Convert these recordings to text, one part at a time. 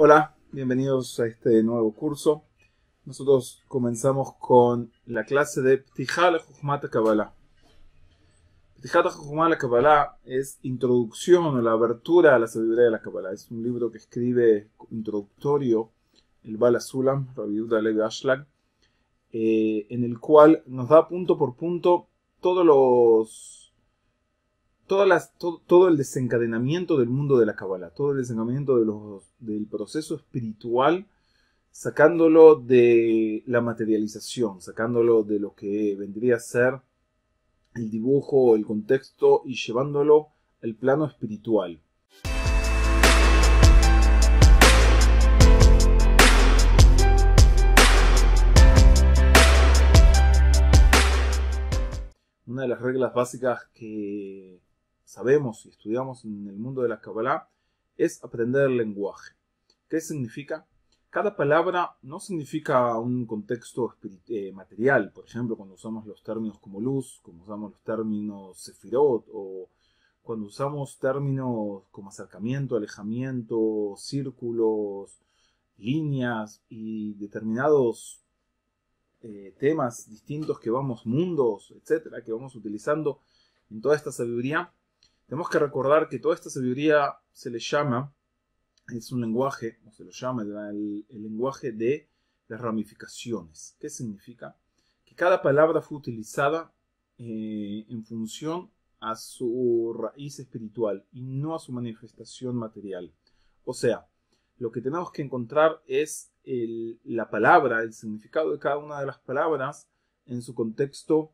Hola, bienvenidos a este nuevo curso. Nosotros comenzamos con la clase de Ptijá leJukhmat HaKabalah. Ptijá leJukhmat HaKabalah es introducción o la abertura a la sabiduría de la Kabbalah. Es un libro que escribe introductorio el Baal HaSulam, Rabbi Yehuda Halevi Ashlag, en el cual nos da punto por punto todo el desencadenamiento del mundo de la Kabbalah, todo el desencadenamiento del proceso espiritual, sacándolo de la materialización, sacándolo de lo que vendría a ser el dibujo, el contexto, y llevándolo al plano espiritual. Una de las reglas básicas que sabemos y estudiamos en el mundo de la Kabbalah es aprender el lenguaje. ¿Qué significa? Cada palabra no significa un contexto material. Por ejemplo, cuando usamos los términos como luz, cuando usamos los términos sefirot, o cuando usamos términos como acercamiento, alejamiento, círculos, líneas y determinados temas distintos que vamos, mundos, etcétera, que vamos utilizando en toda esta sabiduría. Tenemos que recordar que toda esta sabiduría se le llama, es un lenguaje, o se lo llama el lenguaje de las ramificaciones. ¿Qué significa? Que cada palabra fue utilizada en función a su raíz espiritual y no a su manifestación material. O sea, lo que tenemos que encontrar es la palabra, el significado de cada una de las palabras en su contexto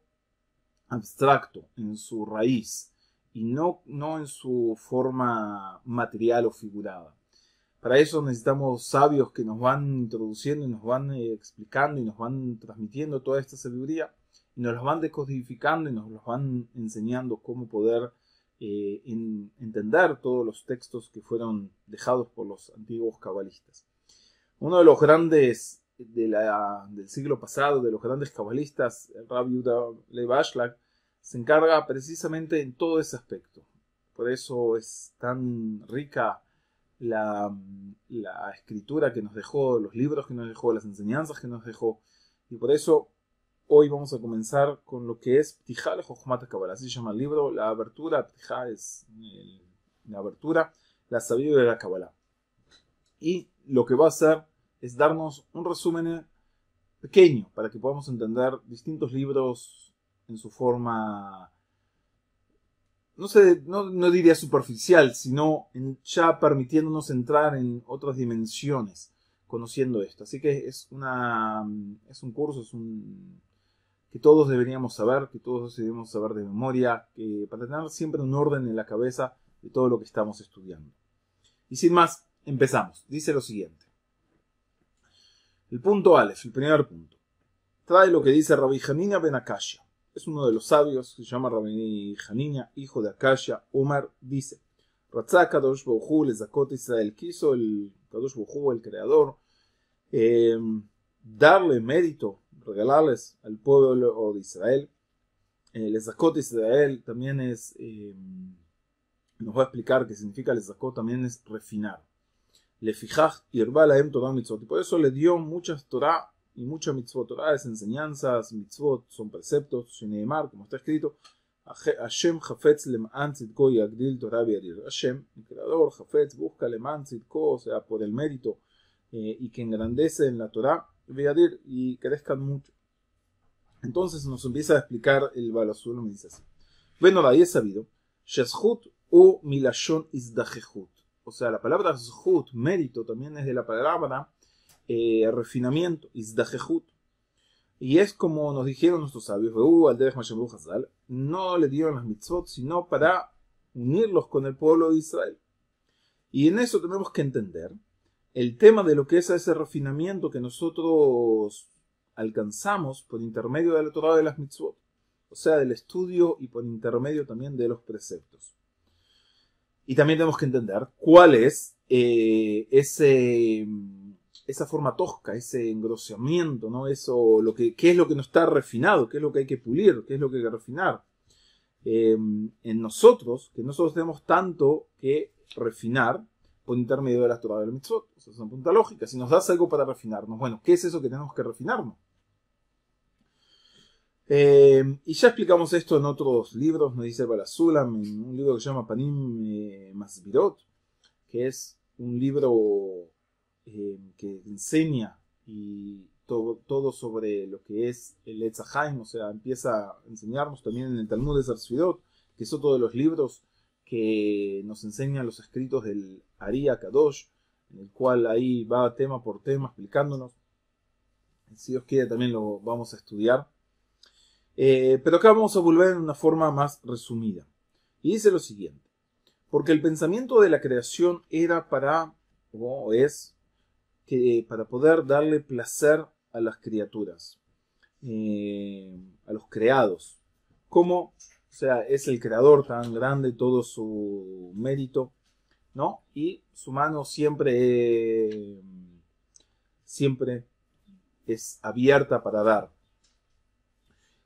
abstracto, en su raíz, y no en su forma material o figurada. Para eso necesitamos sabios que nos van introduciendo y nos van explicando y nos van transmitiendo toda esta sabiduría y nos los van decodificando y nos los van enseñando cómo poder entender todos los textos que fueron dejados por los antiguos cabalistas. Uno de los grandes del siglo pasado, de los grandes cabalistas, el Rabbi Yehuda Halevi Ashlag, se encarga precisamente en todo ese aspecto. Por eso es tan rica la escritura que nos dejó, los libros que nos dejó, las enseñanzas que nos dejó. Y por eso hoy vamos a comenzar con lo que es Ptijá leJukhmat HaKabalah. Así se llama el libro. La abertura, Ptijá es la abertura, la sabiduría de la Kabbalah. Y lo que va a hacer es darnos un resumen pequeño para que podamos entender distintos libros en su forma, no diría superficial, sino ya permitiéndonos entrar en otras dimensiones, conociendo esto. Así que es un curso, que todos deberíamos saber, que todos deberíamos saber de memoria, para tener siempre un orden en la cabeza de todo lo que estamos estudiando. Y sin más, empezamos. Dice lo siguiente. El punto Aleph, el primer punto, trae lo que dice Rabbi Hanina ben Akashya. Es uno de los sabios, se llama Rabbi Hanina, hijo de Akashya. Umar dice: Ratzá Kadosh Baruj Hu lezakot Israel. Quiso el Kadosh Baruj Hu, el creador, darle mérito, regalarles al pueblo de Israel. Lezakot Israel también es, nos va a explicar qué significa lezakot, también es refinar. Lefijaj irba lahem Torah mitzvot. Y por eso le dio muchas Torah y muchas mitzvot. Torah es enseñanzas, mitzvot son preceptos. Sheneemar, como está escrito, Hashem Hafetz lema'an tzidko yagdil Torah biadir. Hashem, el creador, Hafetz, busca lema'an tzidko, o sea, por el mérito, y que engrandece en la Torah, biadir, y crezcan mucho. Entonces nos empieza a explicar el Baal HaSulam, y dice así: bueno, ahí es sabido, shezhut u milashon izdajehut. O sea, la palabra zhut, mérito, también es de la palabra refinamiento, izdajehut. Y es como nos dijeron nuestros sabios, no le dieron las mitzvot, sino para unirlos con el pueblo de Israel. Y en eso tenemos que entender el tema de lo que es ese refinamiento que nosotros alcanzamos por intermedio de la Torah de las mitzvot. O sea, del estudio y por intermedio también de los preceptos. Y también tenemos que entender cuál es esa forma tosca, ese engrosamiento, ¿no? ¿Qué es lo que no está refinado? ¿Qué es lo que hay que pulir? ¿Qué es lo que hay que refinar? En nosotros, que nosotros tenemos tanto que refinar por intermedio de las Torah del Mitzvot. Esa es una punta lógica. Si nos das algo para refinarnos, bueno, ¿qué es eso que tenemos que refinarnos? Y ya explicamos esto en otros libros, nos dice Balasulam, en un libro que se llama Panim Masbirot, que es un libro que enseña y todo sobre lo que es el Etz HaChaim, o sea, empieza a enseñarnos también en el Talmud de Sarsfidot, que es otro de los libros que nos enseñan los escritos del Ari Kadosh, en el cual ahí va tema por tema explicándonos. Si Dios quiere también lo vamos a estudiar. Pero acá vamos a volver en una forma más resumida. Y dice lo siguiente. Porque el pensamiento de la creación era para, o es, que para poder darle placer a las criaturas, a los creados. Como, o sea, es el creador tan grande, todo su mérito, ¿no? Y su mano siempre es abierta para dar.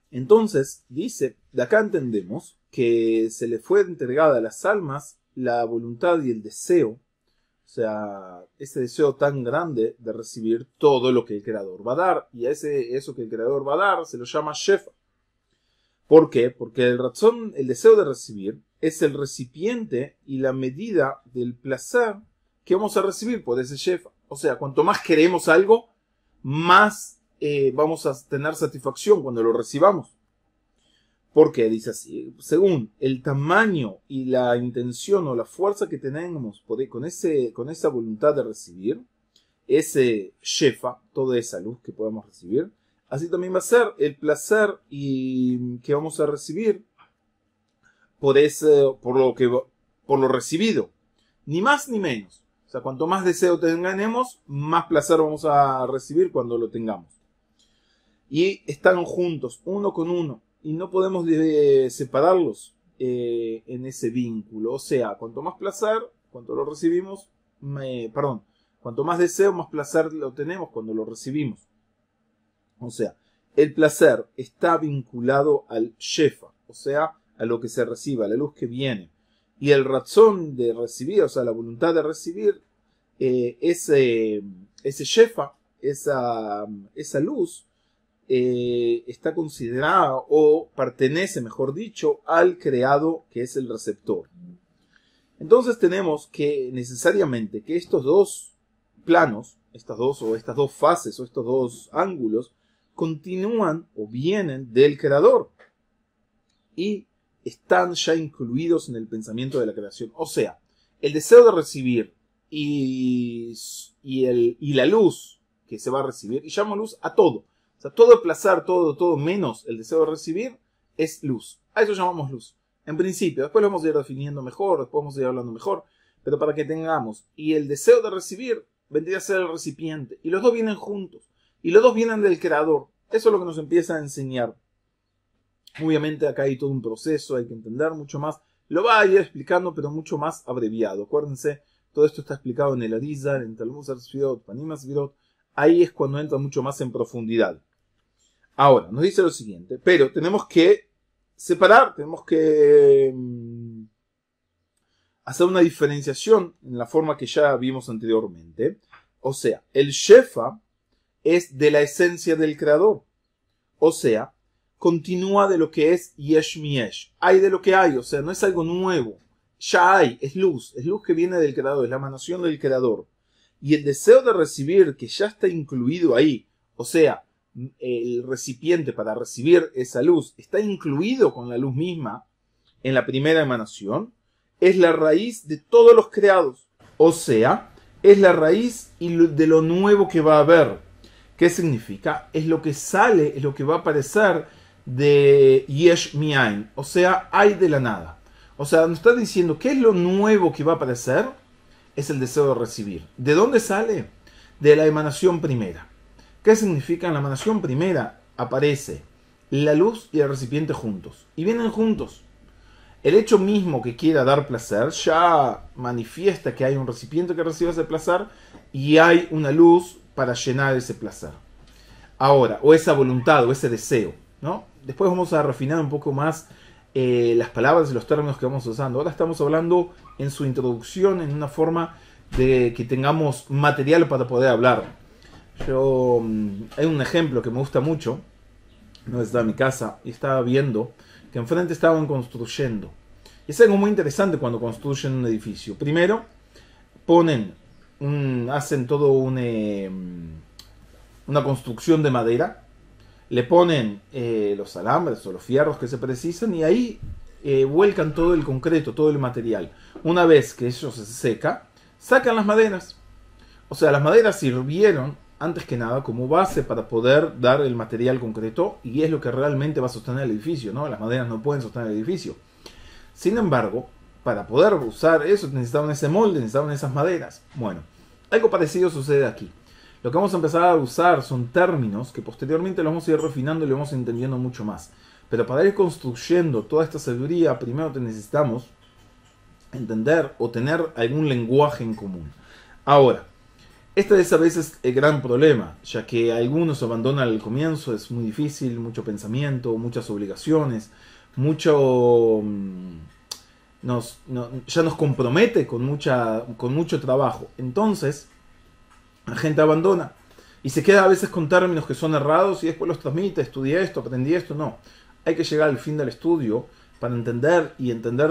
Entonces, dice, de acá entendemos que se le fue entregada a las almas la voluntad y el deseo, o sea, ese deseo tan grande de recibir todo lo que el Creador va a dar, y a eso que el Creador va a dar se lo llama Shefa. ¿Por qué? Porque el deseo de recibir es el recipiente y la medida del placer que vamos a recibir por ese Shefa. O sea, cuanto más queremos algo, más vamos a tener satisfacción cuando lo recibamos. ¿Por qué? Dice así, según el tamaño y la intención o la fuerza que tenemos con esa voluntad de recibir, ese shefa, toda esa luz que podemos recibir, así también va a ser el placer que vamos a recibir por lo recibido. Ni más ni menos. O sea, cuanto más deseo tengamos, más placer vamos a recibir cuando lo tengamos. Y están juntos, uno con uno, y no podemos separarlos en ese vínculo. O sea, cuanto más placer, cuando lo recibimos, cuanto más deseo, más placer lo tenemos cuando lo recibimos. O sea, el placer está vinculado al shefa, o sea, a lo que se recibe, a la luz que viene. Y el razón de recibir, o sea, la voluntad de recibir, ese shefa, esa luz, está considerada o pertenece, mejor dicho, al creado que es el receptor. Entonces tenemos que necesariamente que estos dos planos, estas dos fases o estos dos ángulos continúan o vienen del creador y están ya incluidos en el pensamiento de la creación. O sea, el deseo de recibir y la luz que se va a recibir, y llamo luz a todo. O sea, todo el placer, todo menos el deseo de recibir es luz. A eso llamamos luz. En principio, después lo vamos a ir definiendo mejor, después vamos a ir hablando mejor, pero para que tengamos. Y el deseo de recibir vendría a ser el recipiente. Y los dos vienen juntos. Y los dos vienen del creador. Eso es lo que nos empieza a enseñar. Obviamente acá hay todo un proceso, hay que entender mucho más. Lo va a ir explicando, pero mucho más abreviado. Acuérdense, todo esto está explicado en el Arizal, en Talmud Sarsfidot, Panim Masbirot. Ahí es cuando entra mucho más en profundidad. Ahora, nos dice lo siguiente, pero tenemos que separar, tenemos que hacer una diferenciación en la forma que ya vimos anteriormente. O sea, el shefa es de la esencia del creador. O sea, continúa de lo que es yesh mi yesh. Hay de lo que hay, o sea, no es algo nuevo. Ya hay, es luz que viene del creador, es la emanación del creador. Y el deseo de recibir, que ya está incluido ahí, o sea, el recipiente para recibir esa luz está incluido con la luz misma en la primera emanación, es la raíz de todos los creados. O sea, es la raíz de lo nuevo que va a haber. ¿Qué significa? Es lo que sale, es lo que va a aparecer de Yesh Mi'ain. O sea, hay de la nada. O sea, nos está diciendo, ¿qué es lo nuevo que va a aparecer? Es el deseo de recibir. ¿De dónde sale? De la emanación primera. ¿Qué significa? En la emanación primera aparece la luz y el recipiente juntos. Y vienen juntos. El hecho mismo que quiera dar placer ya manifiesta que hay un recipiente que recibe ese placer y hay una luz para llenar ese placer. Ahora, o esa voluntad, o ese deseo, ¿no? Después vamos a refinar un poco más las palabras y los términos que vamos usando. Ahora estamos hablando en su introducción en una forma de que tengamos material para poder hablar. Hay un ejemplo que me gusta mucho. No estaba en mi casa y estaba viendo que enfrente estaban construyendo. Y es algo muy interesante cuando construyen un edificio. Primero, hacen todo una construcción de madera, le ponen los alambres o los fierros que se precisan y ahí vuelcan todo el concreto, todo el material. Una vez que eso se seca, sacan las maderas. O sea, las maderas sirvieron antes que nada como base para poder dar el material concreto y es lo que realmente va a sostener el edificio, ¿no? Las maderas no pueden sostener el edificio. Sin embargo, para poder usar eso necesitaban ese molde, necesitaban esas maderas. Bueno, algo parecido sucede aquí. Lo que vamos a empezar a usar son términos que posteriormente los vamos a ir refinando y lo vamos entendiendo mucho más. Pero para ir construyendo toda esta sabiduría, primero necesitamos entender o tener algún lenguaje en común. Ahora, este es a veces el gran problema, ya que algunos abandonan al comienzo, es muy difícil, mucho pensamiento, muchas obligaciones, ya nos compromete con mucho trabajo. Entonces, la gente abandona y se queda a veces con términos que son errados y después los transmite, estudié esto, aprendí esto. No, hay que llegar al fin del estudio para entender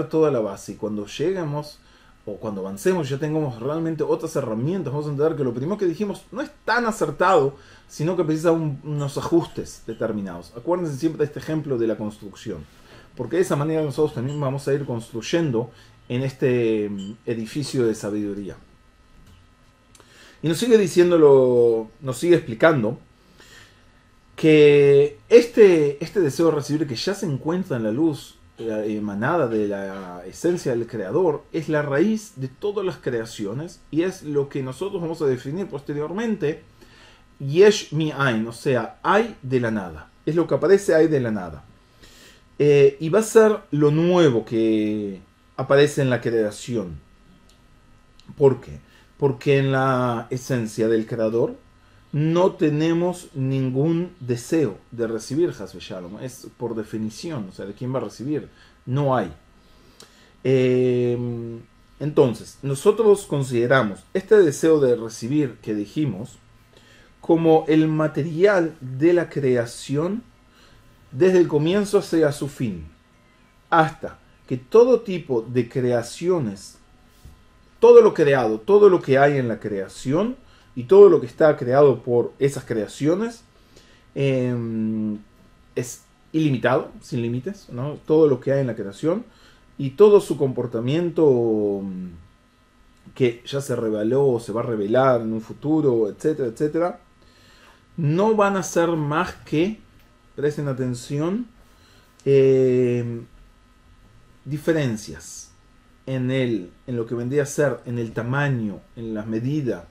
toda la base. Y cuando lleguemos o cuando avancemos ya tengamos realmente otras herramientas, vamos a entender que lo primero que dijimos no es tan acertado, sino que precisa unos ajustes determinados. Acuérdense siempre de este ejemplo de la construcción, porque de esa manera nosotros también vamos a ir construyendo en este edificio de sabiduría. Y nos sigue explicando que este deseo de recibir que ya se encuentra en la luz emanada de la esencia del creador es la raíz de todas las creaciones y es lo que nosotros vamos a definir posteriormente yesh mi'ain, o sea, hay de la nada, es lo que aparece hay de la nada, y va a ser lo nuevo que aparece en la creación. ¿Por qué? Porque en la esencia del creador no tenemos ningún deseo de recibir Hasbe Shalom. Es por definición, o sea, ¿de quién va a recibir? No hay. Entonces, nosotros consideramos este deseo de recibir que dijimos como el material de la creación desde el comienzo hacia su fin. Hasta que todo tipo de creaciones, todo lo creado, todo lo que hay en la creación, y todo lo que está creado por esas creaciones es ilimitado, sin límites, ¿no? Todo lo que hay en la creación y todo su comportamiento que ya se reveló o se va a revelar en un futuro, etcétera, etcétera, no van a ser más que, presten atención, diferencias en lo que vendría a ser, en el tamaño, en las medidas,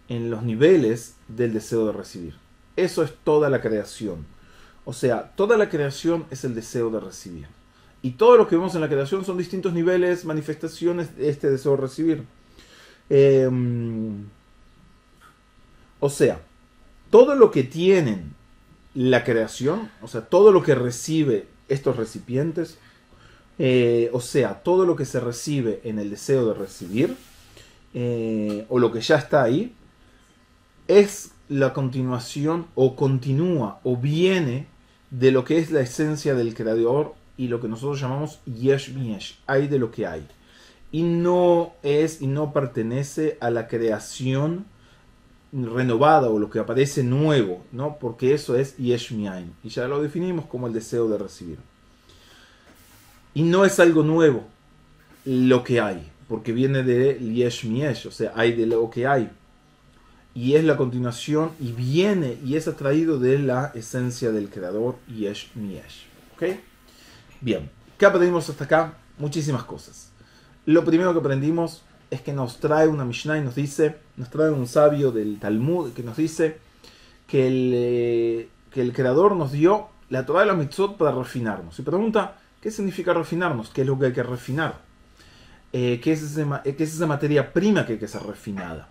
en los niveles del deseo de recibir. Eso es toda la creación. O sea, toda la creación es el deseo de recibir. Y todo lo que vemos en la creación son distintos niveles, manifestaciones de este deseo de recibir. O sea, todo lo que tienen la creación, o sea, todo lo que recibe estos recipientes, o sea, todo lo que se recibe en el deseo de recibir, o lo que ya está ahí, es la continuación o continúa o viene de lo que es la esencia del creador y lo que nosotros llamamos yesh miyesh, hay de lo que hay, y no pertenece a la creación renovada o lo que aparece nuevo, ¿no? Porque eso es yesh miyain y ya lo definimos como el deseo de recibir, y no es algo nuevo lo que hay, porque viene de yesh miyesh, o sea, hay de lo que hay. Y es la continuación y viene y es atraído de la esencia del creador yesh miyesh. ¿Ok? Bien, ¿qué aprendimos hasta acá? Muchísimas cosas. Lo primero que aprendimos es que nos trae una Mishnah y nos trae un sabio del Talmud que nos dice que el creador nos dio la Torah de la Mitzvot para refinarnos. Y pregunta, ¿qué significa refinarnos? ¿Qué es lo que hay que refinar? ¿Qué es esa materia prima que hay que ser refinada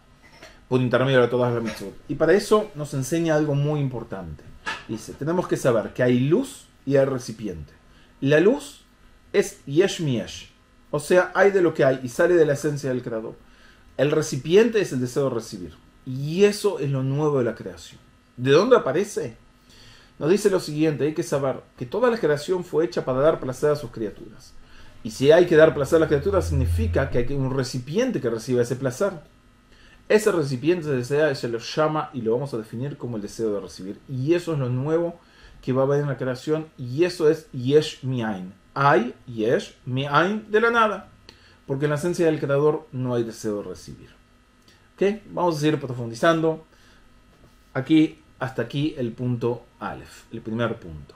por intermedio de todas las mitzvot? Y para eso nos enseña algo muy importante. Dice, tenemos que saber que hay luz y hay recipiente. La luz es yesh miyesh, o sea, hay de lo que hay y sale de la esencia del creador. El recipiente es el deseo de recibir. Y eso es lo nuevo de la creación. ¿De dónde aparece? Nos dice lo siguiente, hay que saber que toda la creación fue hecha para dar placer a sus criaturas. Y si hay que dar placer a las criaturas, significa que hay un recipiente que reciba ese placer. Ese recipiente de deseo se lo llama y lo vamos a definir como el deseo de recibir. Y eso es lo nuevo que va a haber en la creación. Y eso es Yesh Mi'ain. Hay Yesh Mi'ain de la nada. Porque en la esencia del creador no hay deseo de recibir. ¿Ok? Vamos a seguir profundizando. Hasta aquí el punto Aleph, el primer punto.